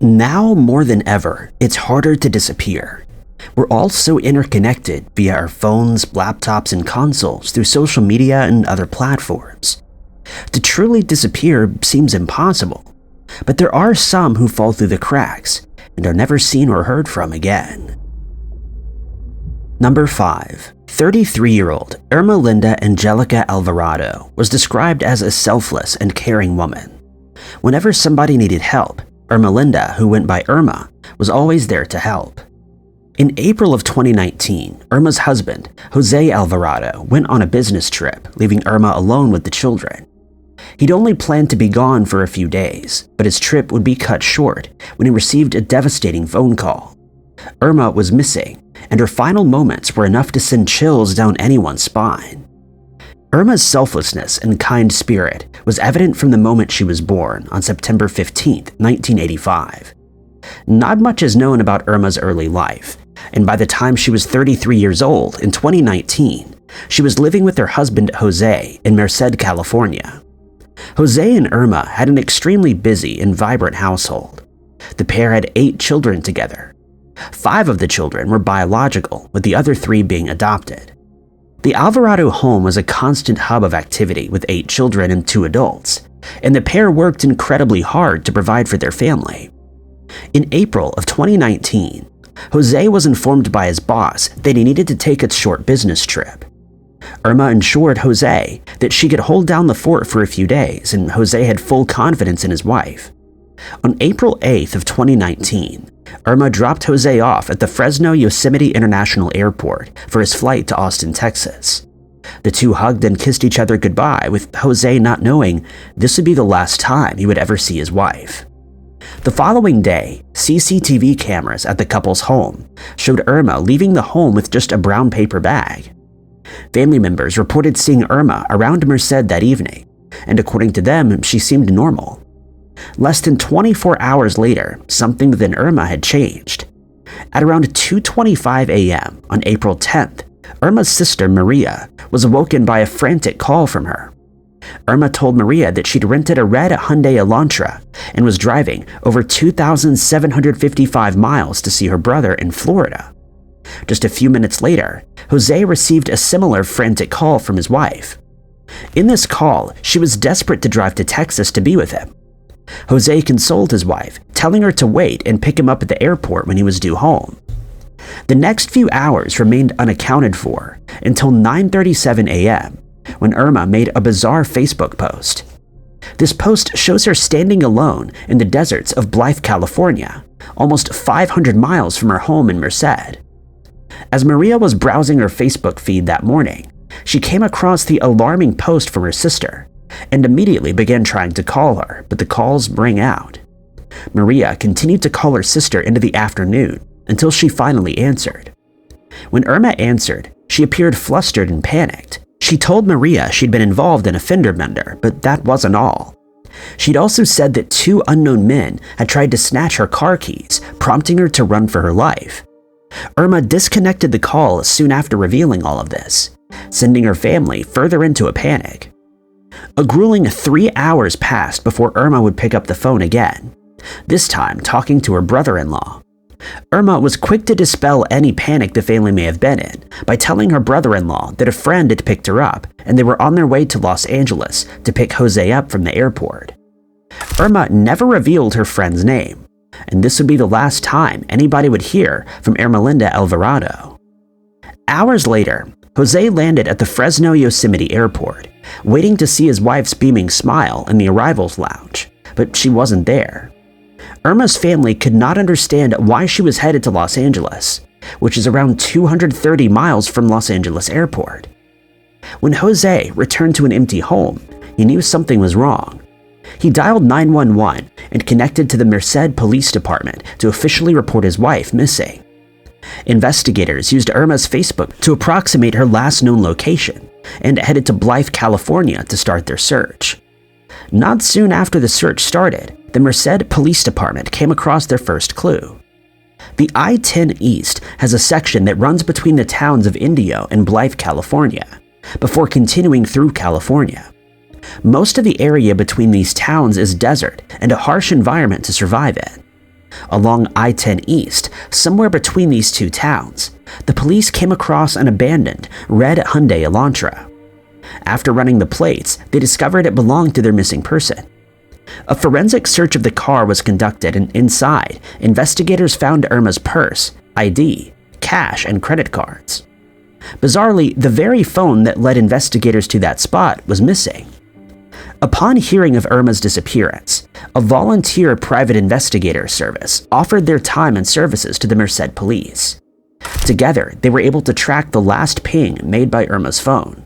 Now more than ever, it's harder to disappear. We're all so interconnected via our phones, laptops, and consoles through social media and other platforms. To truly disappear seems impossible, but there are some who fall through the cracks and are never seen or heard from again. Number 5. 33-year-old Irma Linda Angelica Alvarado was described as a selfless and caring woman. Whenever somebody needed help, Irma Linda, who went by Irma, was always there to help. In April of 2019, Irma's husband, Jose Alvarado, went on a business trip, leaving Irma alone with the children. He'd only planned to be gone for a few days, but his trip would be cut short when he received a devastating phone call. Irma was missing, and her final moments were enough to send chills down anyone's spine. Irma's selflessness and kind spirit was evident from the moment she was born on September 15, 1985. Not much is known about Irma's early life, and by the time she was 33 years old in 2019, she was living with her husband Jose in Merced, California. Jose and Irma had an extremely busy and vibrant household. The pair had 8 children together. 5 of the children were biological, with the other 3 being adopted. The Alvarado home was a constant hub of activity with 8 children and 2 adults, and the pair worked incredibly hard to provide for their family. In April of 2019, Jose was informed by his boss that he needed to take a short business trip. Irma assured Jose that she could hold down the fort for a few days, and Jose had full confidence in his wife. On April 8th of 2019, Irma dropped Jose off at the Fresno Yosemite International Airport for his flight to Austin, Texas. The two hugged and kissed each other goodbye, with Jose not knowing this would be the last time he would ever see his wife. The following day, CCTV cameras at the couple's home showed Irma leaving the home with just a brown paper bag. Family members reported seeing Irma around Merced that evening, and according to them, she seemed normal. Less than 24 hours later, something within Irma had changed. At around 2:25 a.m. on April 10th, Irma's sister Maria was awoken by a frantic call from her. Irma told Maria that she'd rented a red Hyundai Elantra and was driving over 2,755 miles to see her brother in Florida. Just a few minutes later, Jose received a similar frantic call from his wife. In this call, she was desperate to drive to Texas to be with him. Jose consoled his wife, telling her to wait and pick him up at the airport when he was due home. The next few hours remained unaccounted for until 9:37 a.m., when Irma made a bizarre Facebook post. This post shows her standing alone in the deserts of Blythe, California, almost 500 miles from her home in Merced. As Maria was browsing her Facebook feed that morning, she came across the alarming post from her sister and immediately began trying to call her, but the calls rang out. Maria continued to call her sister into the afternoon until she finally answered. When Irma answered, she appeared flustered and panicked. She told Maria she'd been involved in a fender bender, but that wasn't all. She'd also said that 2 unknown men had tried to snatch her car keys, prompting her to run for her life. Irma disconnected the call soon after revealing all of this, sending her family further into a panic. A grueling 3 hours passed before Irma would pick up the phone again, this time talking to her brother-in-law. Irma was quick to dispel any panic the family may have been in by telling her brother-in-law that a friend had picked her up and they were on their way to Los Angeles to pick Jose up from the airport. Irma never revealed her friend's name, and this would be the last time anybody would hear from Irma Linda Alvarado. Hours later, Jose landed at the Fresno Yosemite Airport, waiting to see his wife's beaming smile in the arrivals lounge, but she wasn't there. Irma's family could not understand why she was headed to Los Angeles, which is around 230 miles from Los Angeles Airport. When Jose returned to an empty home, he knew something was wrong. He dialed 911 and connected to the Merced Police Department to officially report his wife missing. Investigators used Irma's Facebook to approximate her last known location and headed to Blythe, California to start their search. Not soon after the search started, the Merced Police Department came across their first clue. The I-10 East has a section that runs between the towns of Indio and Blythe, California, before continuing through California. Most of the area between these towns is desert and a harsh environment to survive in. Along I-10 East, somewhere between these two towns, the police came across an abandoned red Hyundai Elantra. After running the plates, they discovered it belonged to their missing person. A forensic search of the car was conducted, and inside, investigators found Irma's purse, ID, cash, and credit cards. Bizarrely, the very phone that led investigators to that spot was missing. Upon hearing of Irma's disappearance, a volunteer private investigator service offered their time and services to the Merced police. Together, they were able to track the last ping made by Irma's phone.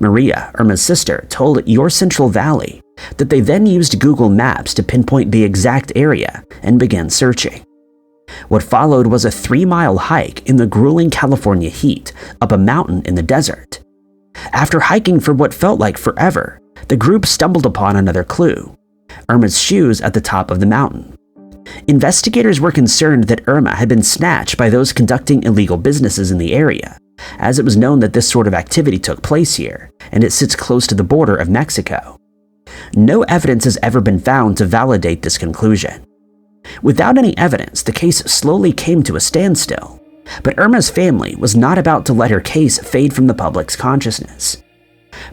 Maria, Irma's sister, told Your Central Valley that they then used Google Maps to pinpoint the exact area and began searching. What followed was a 3-mile hike in the grueling California heat up a mountain in the desert. After hiking for what felt like forever, the group stumbled upon another clue: Irma's shoes at the top of the mountain. Investigators were concerned that Irma had been snatched by those conducting illegal businesses in the area, as it was known that this sort of activity took place here, and it sits close to the border of Mexico. No evidence has ever been found to validate this conclusion. Without any evidence, the case slowly came to a standstill, but Irma's family was not about to let her case fade from the public's consciousness.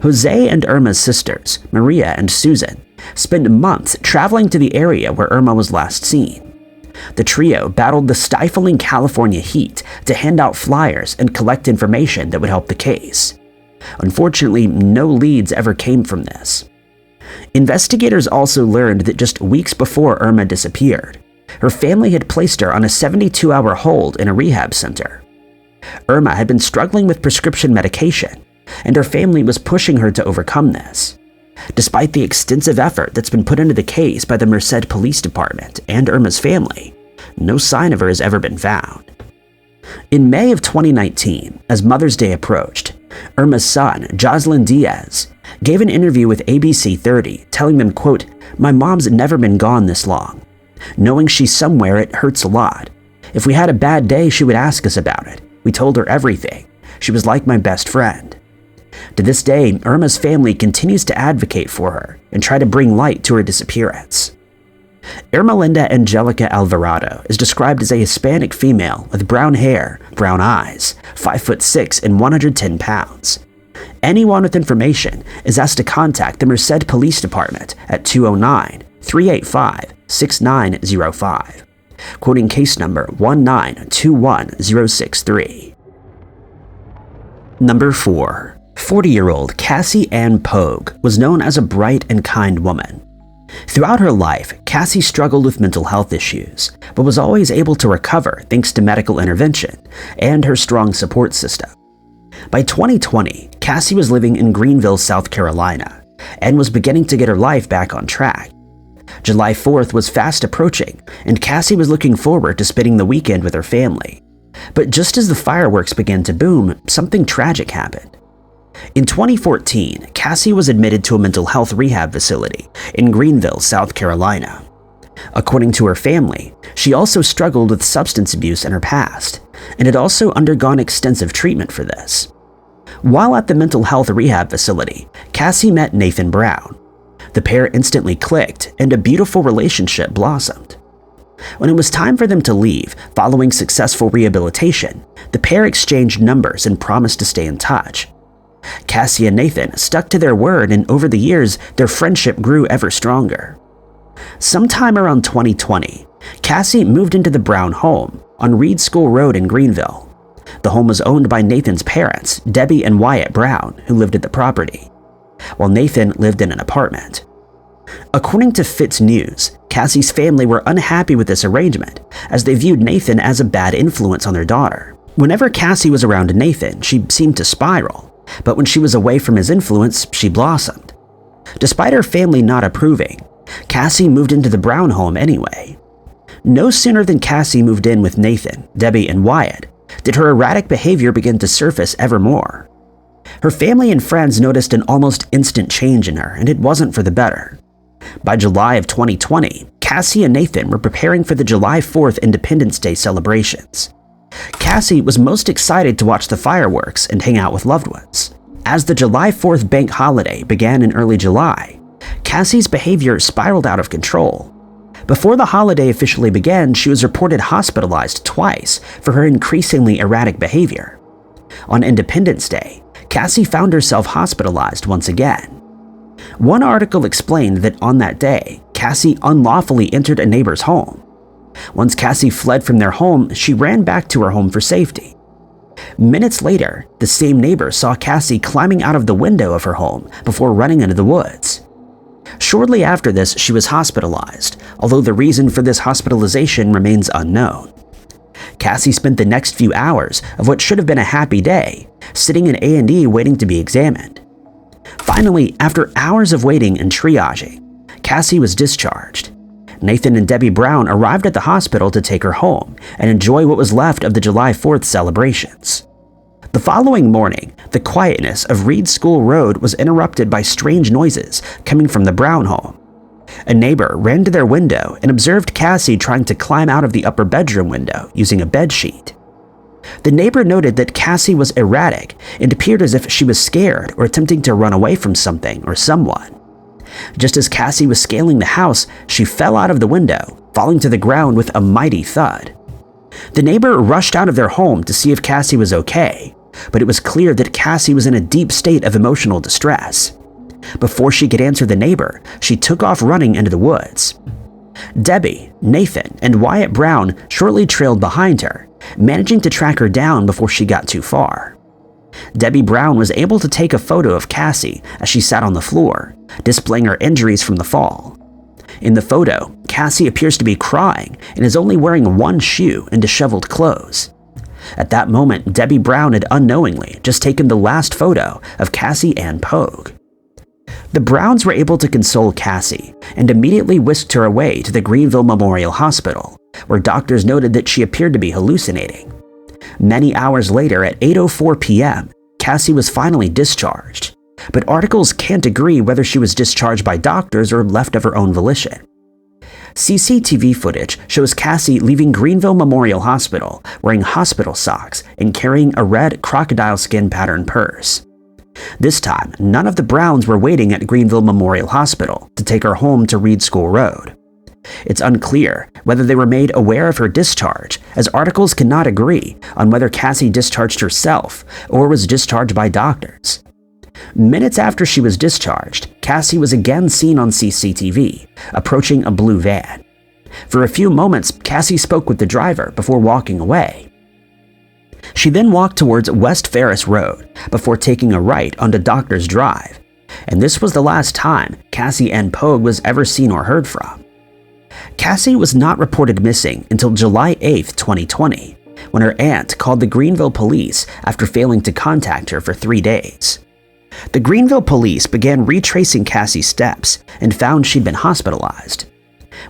Jose and Irma's sisters, Maria and Susan, spent months traveling to the area where Irma was last seen. The trio battled the stifling California heat to hand out flyers and collect information that would help the case. Unfortunately, no leads ever came from this. Investigators also learned that just weeks before Irma disappeared, her family had placed her on a 72-hour hold in a rehab center. Irma had been struggling with prescription medication, and her family was pushing her to overcome this. Despite the extensive effort that's been put into the case by the Merced Police Department and Irma's family, no sign of her has ever been found. In May of 2019, as Mother's Day approached, Irma's son, Jocelyn Diaz, gave an interview with ABC 30, telling them, quote, "My mom's never been gone this long. Knowing she's somewhere, it hurts a lot. If we had a bad day, she would ask us about it. We told her everything. She was like my best friend." To this day, Irma's family continues to advocate for her and try to bring light to her disappearance. Irma Linda Angelica Alvarado is described as a Hispanic female with brown hair, brown eyes, 5'6" and 110 pounds. Anyone with information is asked to contact the Merced Police Department at 209-385-6905, quoting case number 1921063. Number 4. 40-year-old Cassie Anne Po was known as a bright and kind woman. Throughout her life, Cassie struggled with mental health issues, but was always able to recover thanks to medical intervention and her strong support system. By 2020, Cassie was living in Greenville, South Carolina, and was beginning to get her life back on track. July 4th was fast approaching, and Cassie was looking forward to spending the weekend with her family. But just as the fireworks began to boom, something tragic happened. In 2014, Cassie was admitted to a mental health rehab facility in Greenville, South Carolina. According to her family, she also struggled with substance abuse in her past, and had also undergone extensive treatment for this. While at the mental health rehab facility, Cassie met Nathan Brown. The pair instantly clicked, and a beautiful relationship blossomed. When it was time for them to leave, following successful rehabilitation, the pair exchanged numbers and promised to stay in touch. Cassie and Nathan stuck to their word, and over the years, their friendship grew ever stronger. Sometime around 2020, Cassie moved into the Brown home on Reed School Road in Greenville. The home was owned by Nathan's parents, Debbie and Wyatt Brown, who lived at the property, while Nathan lived in an apartment. According to Fitz News, Cassie's family were unhappy with this arrangement, as they viewed Nathan as a bad influence on their daughter. Whenever Cassie was around Nathan, she seemed to spiral, but when she was away from his influence, she blossomed. Despite her family not approving, Cassie moved into the Brown home anyway. No sooner than Cassie moved in with Nathan, Debbie, and Wyatt did her erratic behavior begin to surface ever more. Her family and friends noticed an almost instant change in her, and it wasn't for the better. By July of 2020, Cassie and Nathan were preparing for the July 4th Independence Day celebrations. Cassie was most excited to watch the fireworks and hang out with loved ones. As the July 4th bank holiday began in early July, Cassie's behavior spiraled out of control. Before the holiday officially began, she was reported hospitalized twice for her increasingly erratic behavior. On Independence Day, Cassie found herself hospitalized once again. One article explained that on that day, Cassie unlawfully entered a neighbor's home. Once Cassie fled from their home, she ran back to her home for safety. Minutes later, the same neighbor saw Cassie climbing out of the window of her home before running into the woods. Shortly after this, she was hospitalized, although the reason for this hospitalization remains unknown. Cassie spent the next few hours of what should have been a happy day sitting in A&E waiting to be examined. Finally, after hours of waiting and triaging, Cassie was discharged. Nathan and Debbie Brown arrived at the hospital to take her home and enjoy what was left of the July 4th celebrations. The following morning, the quietness of Reed School Road was interrupted by strange noises coming from the Brown home. A neighbor ran to their window and observed Cassie trying to climb out of the upper bedroom window using a bedsheet. The neighbor noted that Cassie was erratic and appeared as if she was scared or attempting to run away from something or someone. Just as Cassie was scaling the house, she fell out of the window, falling to the ground with a mighty thud. The neighbor rushed out of their home to see if Cassie was okay, but it was clear that Cassie was in a deep state of emotional distress. Before she could answer the neighbor, she took off running into the woods. Debbie, Nathan, and Wyatt Brown shortly trailed behind her, managing to track her down before she got too far. Debbie Brown was able to take a photo of Cassie as she sat on the floor, displaying her injuries from the fall. In the photo, Cassie appears to be crying and is only wearing one shoe and disheveled clothes. At that moment, Debbie Brown had unknowingly just taken the last photo of Cassie Anne Po. The Browns were able to console Cassie and immediately whisked her away to the Greenville Memorial Hospital, where doctors noted that she appeared to be hallucinating. Many hours later, at 8:04 p.m., Cassie was finally discharged, but articles can't agree whether she was discharged by doctors or left of her own volition. CCTV footage shows Cassie leaving Greenville Memorial Hospital wearing hospital socks and carrying a red crocodile skin pattern purse. This time, none of the Browns were waiting at Greenville Memorial Hospital to take her home to Reed School Road. It's unclear whether they were made aware of her discharge, as articles cannot agree on whether Cassie discharged herself or was discharged by doctors. Minutes after she was discharged, Cassie was again seen on CCTV, approaching a blue van. For a few moments, Cassie spoke with the driver before walking away. She then walked towards West Ferris Road before taking a right onto Doctors Drive, and this was the last time Cassie Anne Po was ever seen or heard from. Cassie was not reported missing until July 8, 2020, when her aunt called the Greenville police after failing to contact her for 3 days. The Greenville police began retracing Cassie's steps and found she'd been hospitalized.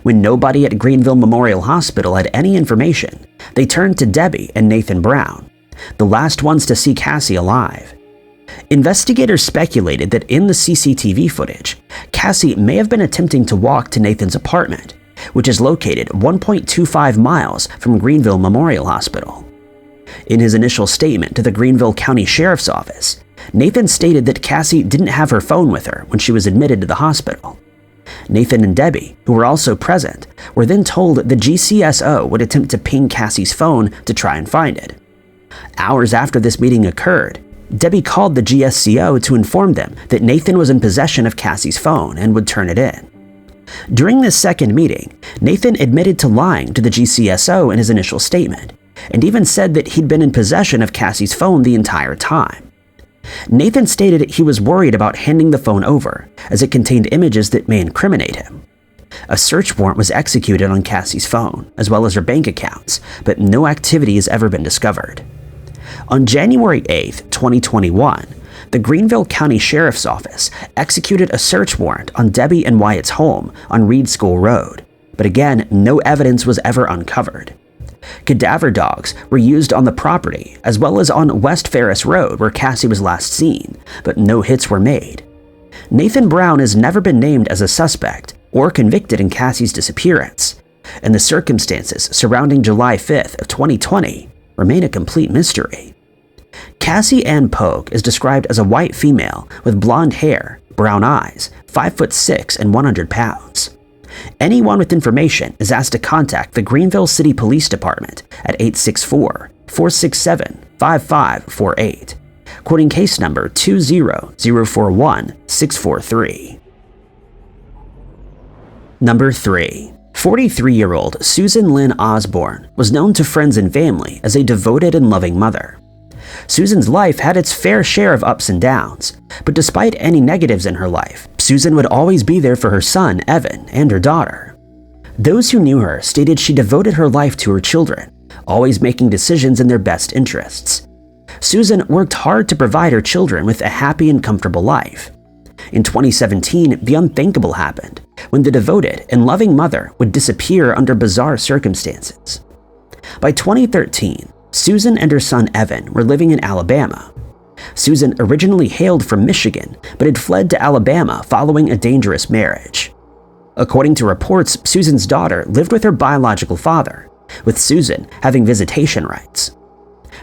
When nobody at Greenville Memorial Hospital had any information, they turned to Debbie and Nathan Brown, the last ones to see Cassie alive. Investigators speculated that in the CCTV footage, Cassie may have been attempting to walk to Nathan's apartment, which is located 1.25 miles from Greenville Memorial Hospital. In his initial statement to the Greenville County Sheriff's Office, Nathan stated that Cassie didn't have her phone with her when she was admitted to the hospital. Nathan and Debbie, who were also present, were then told the GCSO would attempt to ping Cassie's phone to try and find it. Hours after this meeting occurred, Debbie called the GSCO to inform them that Nathan was in possession of Cassie's phone and would turn it in. During this second meeting, Nathan admitted to lying to the GCSO in his initial statement, and even said that he'd been in possession of Cassie's phone the entire time. Nathan stated he was worried about handing the phone over, as it contained images that may incriminate him. A search warrant was executed on Cassie's phone, as well as her bank accounts, but no activity has ever been discovered. On January 8, 2021, the Greenville County Sheriff's Office executed a search warrant on Debbie and Wyatt's home on Reed School Road, but again, no evidence was ever uncovered. Cadaver dogs were used on the property, as well as on West Ferris Road where Cassie was last seen, but no hits were made. Nathan Brown has never been named as a suspect or convicted in Cassie's disappearance, and the circumstances surrounding July 5th of 2020 remain a complete mystery. Cassie Anne Po is described as a white female with blonde hair, brown eyes, 5'6" and 100 pounds. Anyone with information is asked to contact the Greenville City Police Department at 864-467-5548, quoting case number 20041-643. Number 3. 43-year-old Susan Lyn Osborne was known to friends and family as a devoted and loving mother. Susan's life had its fair share of ups and downs, but despite any negatives in her life, Susan would always be there for her son, Evan, and her daughter. Those who knew her stated she devoted her life to her children, always making decisions in their best interests. Susan worked hard to provide her children with a happy and comfortable life. In 2017, the unthinkable happened, when the devoted and loving mother would disappear under bizarre circumstances. By 2013, Susan and her son Evan were living in Alabama. Susan originally hailed from Michigan, but had fled to Alabama following a dangerous marriage. According to reports, Susan's daughter lived with her biological father, with Susan having visitation rights.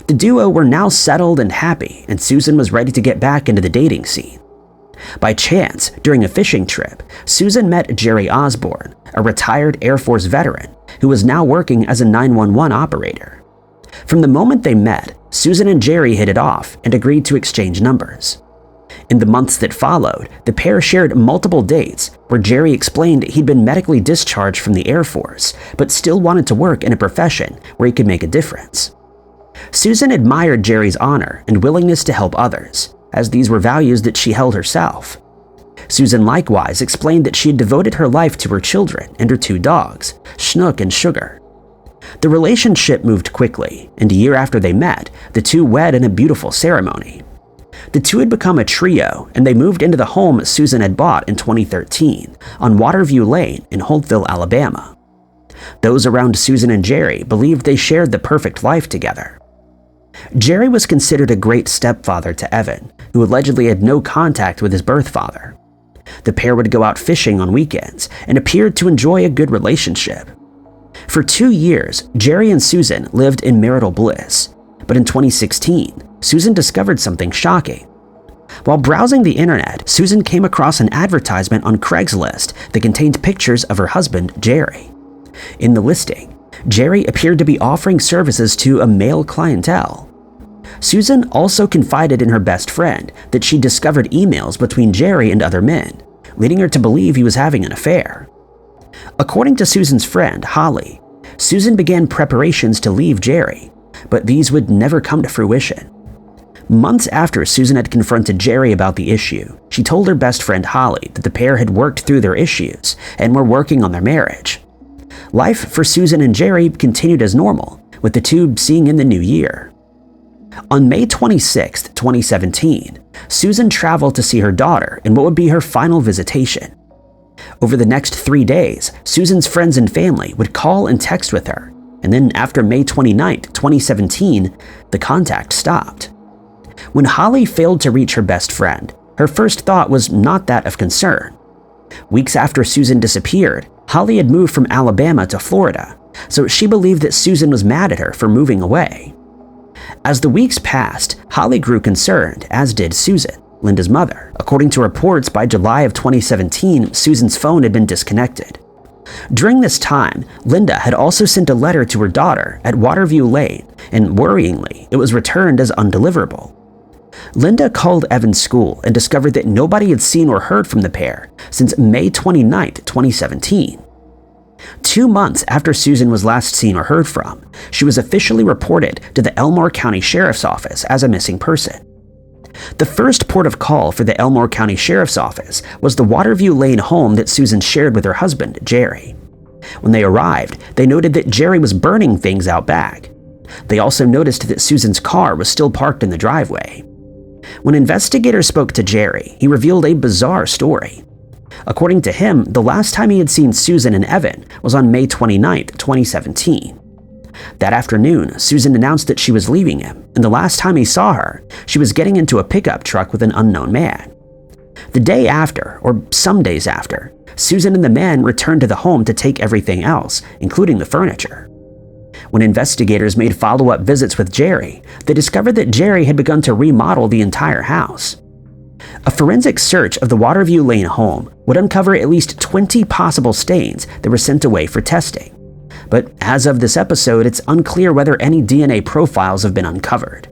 The duo were now settled and happy, and Susan was ready to get back into the dating scene. By chance, during a fishing trip, Susan met Jerry Osborne, a retired Air Force veteran who was now working as a 911 operator. From the moment they met, Susan and Jerry hit it off and agreed to exchange numbers. In the months that followed, the pair shared multiple dates where Jerry explained he'd been medically discharged from the Air Force, but still wanted to work in a profession where he could make a difference. Susan admired Jerry's honor and willingness to help others, as these were values that she held herself. Susan likewise explained that she had devoted her life to her children and her 2 dogs, Schnook and Sugar. The relationship moved quickly, and a year after they met, the two wed in a beautiful ceremony. The two had become a trio, and they moved into the home Susan had bought in 2013 on Waterview Lane in Holtville, Alabama. Those around Susan and Jerry believed they shared the perfect life together. Jerry was considered a great stepfather to Evan, who allegedly had no contact with his birth father. The pair would go out fishing on weekends and appeared to enjoy a good relationship. For 2 years, Jerry and Susan lived in marital bliss, but in 2016, Susan discovered something shocking. While browsing the internet, Susan came across an advertisement on Craigslist that contained pictures of her husband, Jerry. In the listing, Jerry appeared to be offering services to a male clientele. Susan also confided in her best friend that she discovered emails between Jerry and other men, leading her to believe he was having an affair. According to Susan's friend, Holly, Susan began preparations to leave Jerry, but these would never come to fruition. Months after Susan had confronted Jerry about the issue, she told her best friend Holly that the pair had worked through their issues and were working on their marriage. Life for Susan and Jerry continued as normal, with the two seeing in the new year. On May 26, 2017, Susan traveled to see her daughter in what would be her final visitation. Over the next 3 days, Susan's friends and family would call and text with her, and then after May 29, 2017, the contact stopped. When Holly failed to reach her best friend, her first thought was not that of concern. Weeks after Susan disappeared, Holly had moved from Alabama to Florida, so she believed that Susan was mad at her for moving away. As the weeks passed, Holly grew concerned, as did Susan, Linda's mother. According to reports, by July of 2017, Susan's phone had been disconnected. During this time, Linda had also sent a letter to her daughter at Waterview Lane, and worryingly, it was returned as undeliverable. Linda called Evan's school and discovered that nobody had seen or heard from the pair since May 29, 2017. 2 months after Susan was last seen or heard from, she was officially reported to the Elmore County Sheriff's Office as a missing person. The first port of call for the Elmore County Sheriff's Office was the Waterview Lane home that Susan shared with her husband, Jerry. When they arrived, they noted that Jerry was burning things out back. They also noticed that Susan's car was still parked in the driveway. When investigators spoke to Jerry, he revealed a bizarre story. According to him, the last time he had seen Susan and Evan was on May 29, 2017. That afternoon, Susan announced that she was leaving him, and the last time he saw her, she was getting into a pickup truck with an unknown man. The day after, or some days after, Susan and the man returned to the home to take everything else, including the furniture. When investigators made follow-up visits with Jerry, they discovered that Jerry had begun to remodel the entire house. A forensic search of the Waterview Lane home would uncover at least 20 possible stains that were sent away for testing. But as of this episode, it's unclear whether any DNA profiles have been uncovered.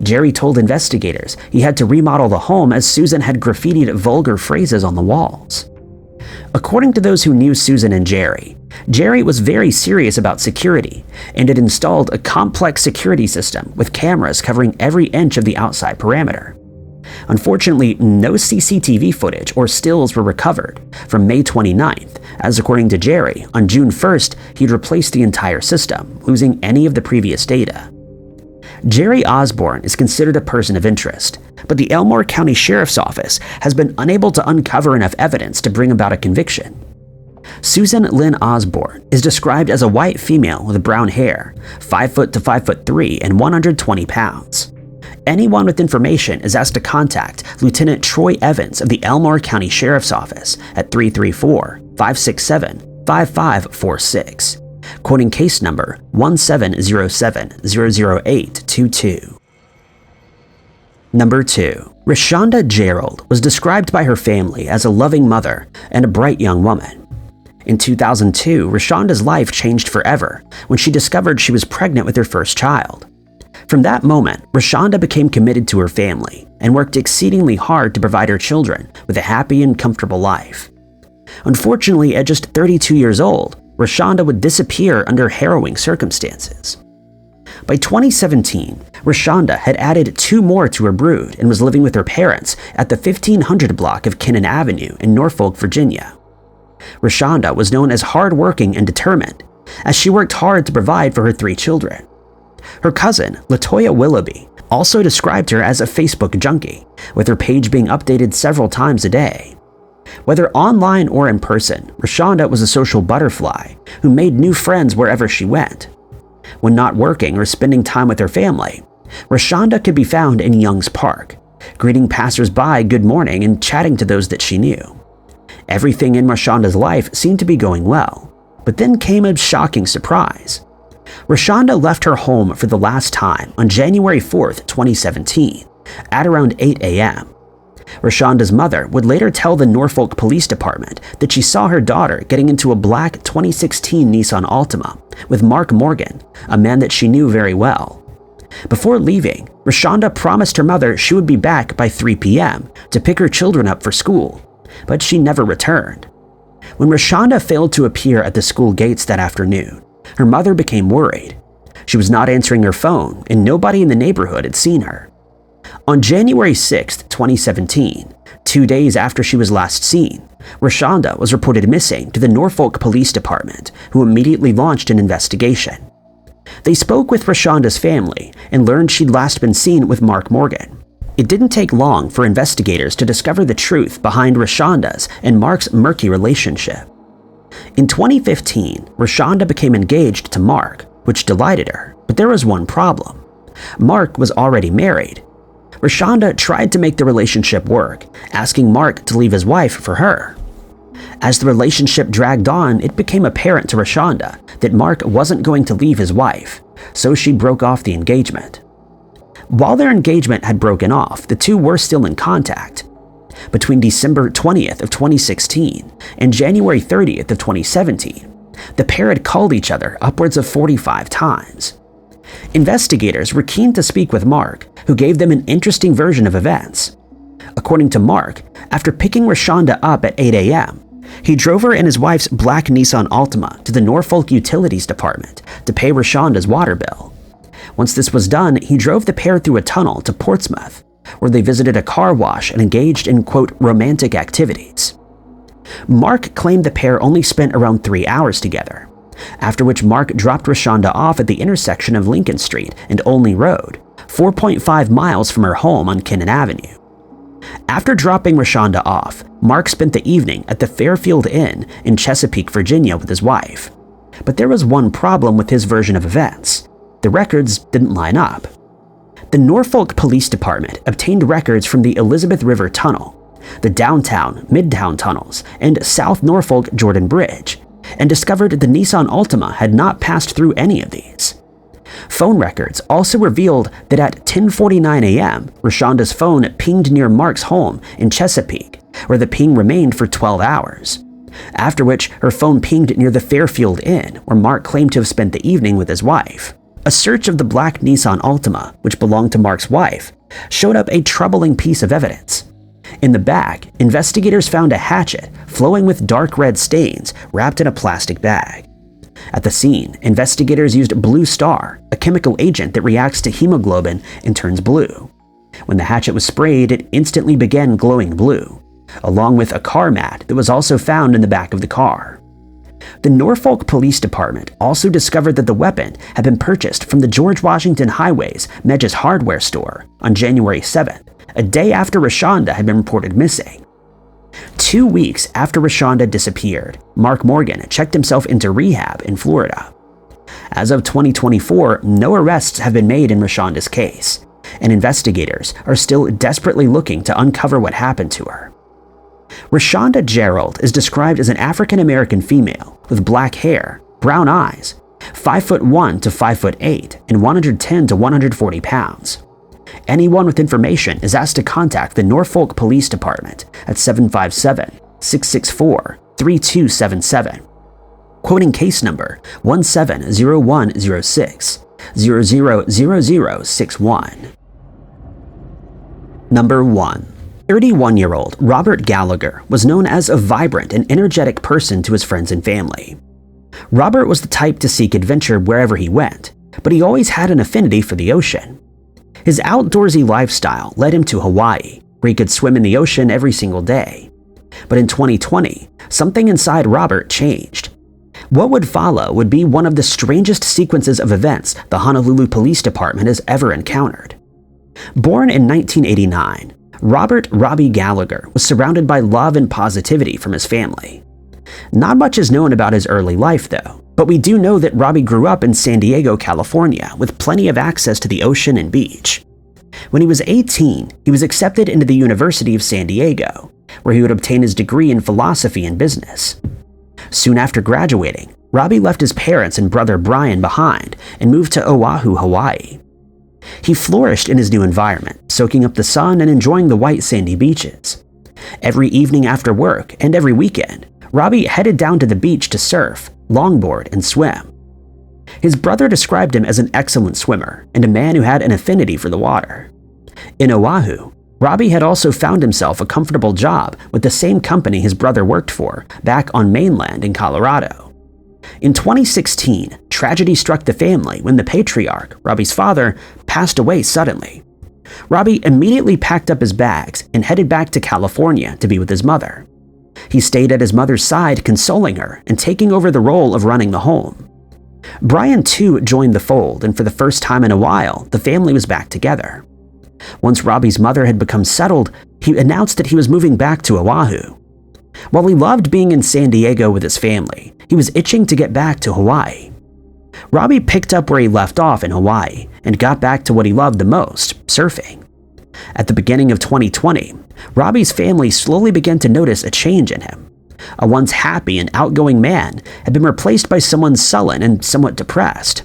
Jerry told investigators he had to remodel the home as Susan had graffitied vulgar phrases on the walls. According to those who knew Susan and Jerry, Jerry was very serious about security and had installed a complex security system with cameras covering every inch of the outside perimeter. Unfortunately, no CCTV footage or stills were recovered from May 29th, as according to Jerry, on June 1st, he'd replaced the entire system, losing any of the previous data. Jerry Osborne is considered a person of interest, but the Elmore County Sheriff's Office has been unable to uncover enough evidence to bring about a conviction. Susan Lyn Osborne is described as a white female with brown hair, 5 foot to 5'3" and 120 pounds. Anyone with information is asked to contact Lieutenant Troy Evans of the Elmore County Sheriff's Office at 334-567-5546, quoting case number 1707-00822. Number 2. Rashonda Gerald was described by her family as a loving mother and a bright young woman. In 2002, Rashonda's life changed forever when she discovered she was pregnant with her first child. From that moment, Rashonda became committed to her family and worked exceedingly hard to provide her children with a happy and comfortable life. Unfortunately, at just 32 years old, Rashonda would disappear under harrowing circumstances. By 2017, Rashonda had added 2 more to her brood and was living with her parents at the 1500 block of Kennan Avenue in Norfolk, Virginia. Rashonda was known as hardworking and determined, as she worked hard to provide for her 3 children. Her cousin, LaToya Willoughby, also described her as a Facebook junkie, with her page being updated several times a day. Whether online or in person, Rashonda was a social butterfly who made new friends wherever she went. When not working or spending time with her family, Rashonda could be found in Young's Park, greeting passers-by good morning and chatting to those that she knew. Everything in Rashonda's life seemed to be going well, but then came a shocking surprise. Rashonda left her home for the last time on January 4th, 2017, at around 8 a.m. Rashonda's mother would later tell the Norfolk Police Department that she saw her daughter getting into a black 2016 Nissan Altima with Mark Morgan, a man that she knew very well. Before leaving, Rashonda promised her mother she would be back by 3 p.m. to pick her children up for school, but she never returned. When Rashonda failed to appear at the school gates that afternoon, her mother became worried. She was not answering her phone, and nobody in the neighborhood had seen her. On January 6, 2017, 2 days after she was last seen, Rashonda was reported missing to the Norfolk Police Department, who immediately launched an investigation. They spoke with Rashonda's family and learned she'd last been seen with Mark Morgan. It didn't take long for investigators to discover the truth behind Rashonda's and Mark's murky relationship. In 2015, Rashonda became engaged to Mark, which delighted her, but there was one problem. Mark was already married. Rashonda tried to make the relationship work, asking Mark to leave his wife for her. As the relationship dragged on, it became apparent to Rashonda that Mark wasn't going to leave his wife, so she broke off the engagement. While their engagement had broken off, the two were still in contact. Between December 20th of 2016 and January 30th of 2017, the pair had called each other upwards of 45 times. Investigators were keen to speak with Mark, who gave them an interesting version of events. According to Mark, after picking Rashonda up at 8 a.m., he drove her and his wife's black Nissan Altima to the Norfolk Utilities Department to pay Rashonda's water bill. Once this was done, he drove the pair through a tunnel to Portsmouth, where they visited a car wash and engaged in, quote, romantic activities. Mark claimed the pair only spent around 3 hours together, after which Mark dropped Rashonda off at the intersection of Lincoln Street and Olney Road, 4.5 miles from her home on Kennan Avenue. After dropping Rashonda off, Mark spent the evening at the Fairfield Inn in Chesapeake, Virginia with his wife. But there was one problem with his version of events. The records didn't line up. The Norfolk Police Department obtained records from the Elizabeth River Tunnel, the Downtown, Midtown Tunnels, and South Norfolk Jordan Bridge, and discovered the Nissan Altima had not passed through any of these. Phone records also revealed that at 10:49 a.m., Rashonda's phone pinged near Mark's home in Chesapeake, where the ping remained for 12 hours. After which, her phone pinged near the Fairfield Inn, where Mark claimed to have spent the evening with his wife. A search of the black Nissan Altima, which belonged to Mark's wife, showed up a troubling piece of evidence. In the back, investigators found a hatchet flowing with dark red stains wrapped in a plastic bag. At the scene, investigators used Blue Star, a chemical agent that reacts to hemoglobin and turns blue. When the hatchet was sprayed, it instantly began glowing blue, along with a car mat that was also found in the back of the car. The Norfolk Police Department also discovered that the weapon had been purchased from the George Washington Highway's Medge's Hardware store on January 7th, a day after Rashonda had been reported missing. 2 weeks after Rashonda disappeared, Mark Morgan checked himself into rehab in Florida. As of 2024, no arrests have been made in Rashonda's case, and investigators are still desperately looking to uncover what happened to her. Rashonda Gerald is described as an African-American female with black hair, brown eyes, 5'1" to 5'8", and 110 to 140 pounds. Anyone with information is asked to contact the Norfolk Police Department at 757-664-3277. Quoting case number 170106 000061. Number 1. 31-year-old Robert Gallagher was known as a vibrant and energetic person to his friends and family. Robert was the type to seek adventure wherever he went, but he always had an affinity for the ocean. His outdoorsy lifestyle led him to Hawaii, where he could swim in the ocean every single day. But in 2020, something inside Robert changed. What would follow would be one of the strangest sequences of events the Honolulu Police Department has ever encountered. Born in 1989, Robert Robbie Gallagher was surrounded by love and positivity from his family. Not much is known about his early life though, but we do know that Robbie grew up in San Diego, California, with plenty of access to the ocean and beach. When he was 18, he was accepted into the University of San Diego, where he would obtain his degree in philosophy and business. Soon after graduating, Robbie left his parents and brother Brian behind and moved to Oahu, Hawaii. He flourished in his new environment, soaking up the sun and enjoying the white sandy beaches. Every evening after work and every weekend, Robbie headed down to the beach to surf, longboard, and swim. His brother described him as an excellent swimmer and a man who had an affinity for the water. In Oahu, Robbie had also found himself a comfortable job with the same company his brother worked for back on mainland in Colorado. In 2016, tragedy struck the family when the patriarch, Robbie's father, passed away suddenly. Robbie immediately packed up his bags and headed back to California to be with his mother. He stayed at his mother's side, consoling her and taking over the role of running the home. Brian too joined the fold, and for the first time in a while, the family was back together. Once Robbie's mother had become settled, he announced that he was moving back to Oahu. While he loved being in San Diego with his family, he was itching to get back to Hawaii. Robbie picked up where he left off in Hawaii and got back to what he loved the most, surfing. At the beginning of 2020, Robbie's family slowly began to notice a change in him. A once happy and outgoing man had been replaced by someone sullen and somewhat depressed.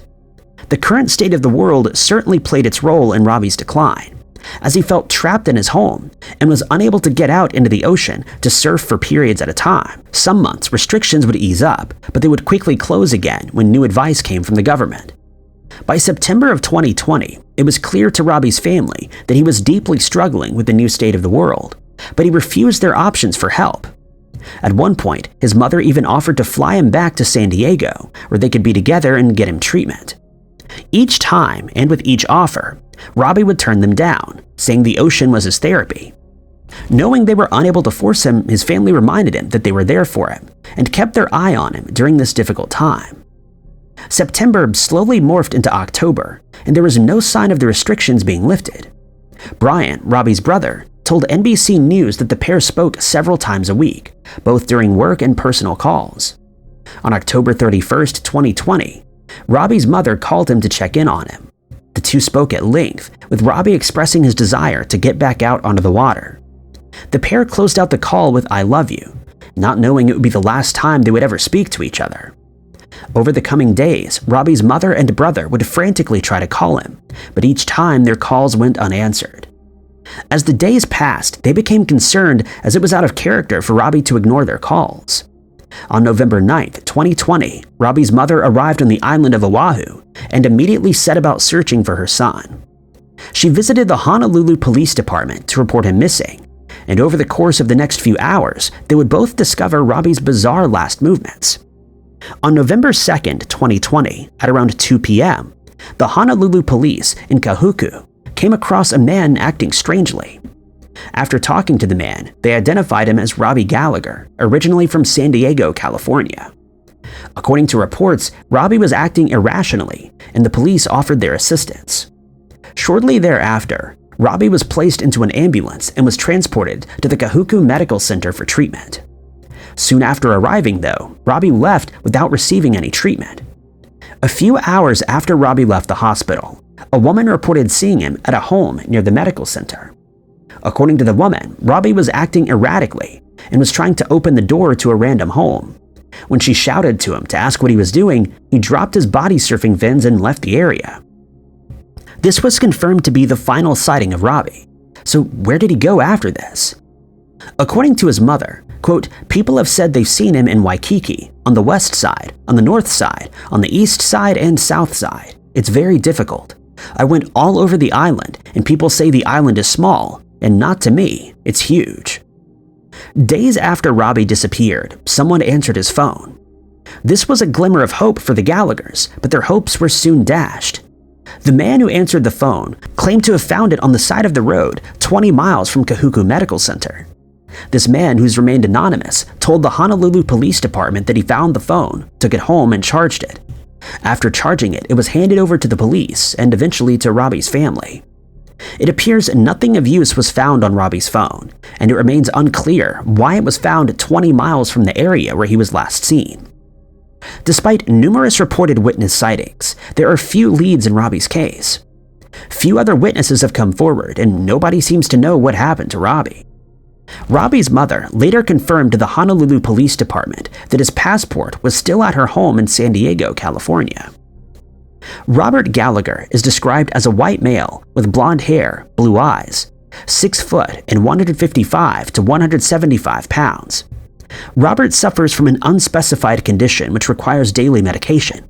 The current state of the world certainly played its role in Robbie's decline, as he felt trapped in his home and was unable to get out into the ocean to surf for periods at a time. Some months, restrictions would ease up, but they would quickly close again when new advice came from the government. By September of 2020, it was clear to Robbie's family that he was deeply struggling with the new state of the world, but he refused their options for help. At one point, his mother even offered to fly him back to San Diego, where they could be together and get him treatment. Each time, and with each offer, Robbie would turn them down, saying the ocean was his therapy. Knowing they were unable to force him, his family reminded him that they were there for him and kept their eye on him during this difficult time. September slowly morphed into October, and there was no sign of the restrictions being lifted. Brian, Robbie's brother, told NBC News that the pair spoke several times a week, both during work and personal calls. On October 31st, 2020, Robbie's mother called him to check in on him. The two spoke at length, with Robbie expressing his desire to get back out onto the water. The pair closed out the call with "I love you," not knowing it would be the last time they would ever speak to each other. Over the coming days, Robbie's mother and brother would frantically try to call him, but each time their calls went unanswered. As the days passed, they became concerned as it was out of character for Robbie to ignore their calls. On November 9th, 2020, Robbie's mother arrived on the island of Oahu and immediately set about searching for her son. She visited the Honolulu Police Department to report him missing, and over the course of the next few hours, they would both discover Robbie's bizarre last movements. On November 2nd, 2020, at around 2 p.m., the Honolulu police in Kahuku came across a man acting strangely. After talking to the man, they identified him as Robbie Gallagher, originally from San Diego, California. According to reports, Robbie was acting irrationally, and the police offered their assistance. Shortly thereafter, Robbie was placed into an ambulance and was transported to the Kahuku Medical Center for treatment. Soon after arriving, though, Robbie left without receiving any treatment. A few hours after Robbie left the hospital, a woman reported seeing him at a home near the medical center. According to the woman, Robbie was acting erratically and was trying to open the door to a random home. When she shouted to him to ask what he was doing, he dropped his body surfing fins and left the area. This was confirmed to be the final sighting of Robbie. So where did he go after this? According to his mother, quote, "People have said they've seen him in Waikiki, on the west side, on the north side, on the east side and south side. It's very difficult. I went all over the island and people say the island is small, and not to me, it's huge." Days after Robbie disappeared, someone answered his phone. This was a glimmer of hope for the Gallaghers, but their hopes were soon dashed. The man who answered the phone claimed to have found it on the side of the road 20 miles from Kahuku Medical Center. This man, who's remained anonymous, told the Honolulu Police Department that he found the phone, took it home, and charged it. After charging it, it was handed over to the police and eventually to Robbie's family. It appears nothing of use was found on Robbie's phone, and it remains unclear why it was found 20 miles from the area where he was last seen. Despite numerous reported witness sightings, there are few leads in Robbie's case. Few other witnesses have come forward, and nobody seems to know what happened to Robbie. Robbie's mother later confirmed to the Honolulu Police Department that his passport was still at her home in San Diego, California. Robert Gallagher is described as a white male with blonde hair, blue eyes, 6 foot and 155 to 175 pounds. Robert suffers from an unspecified condition which requires daily medication.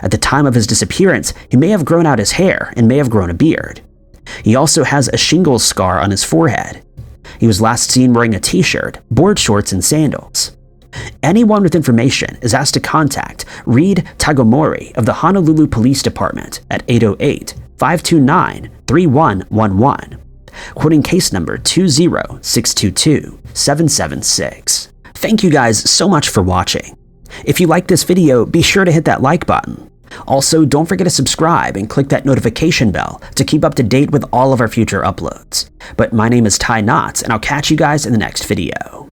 At the time of his disappearance, he may have grown out his hair and may have grown a beard. He also has a shingles scar on his forehead. He was last seen wearing a t-shirt, board shorts, and sandals. Anyone with information is asked to contact Reed Tagomori of the Honolulu Police Department at 808-529-3111, quoting case number 20622-776. Thank you guys so much for watching. If you liked this video, be sure to hit that like button. Also, don't forget to subscribe and click that notification bell to keep up to date with all of our future uploads. But my name is Ty Knotts, and I'll catch you guys in the next video.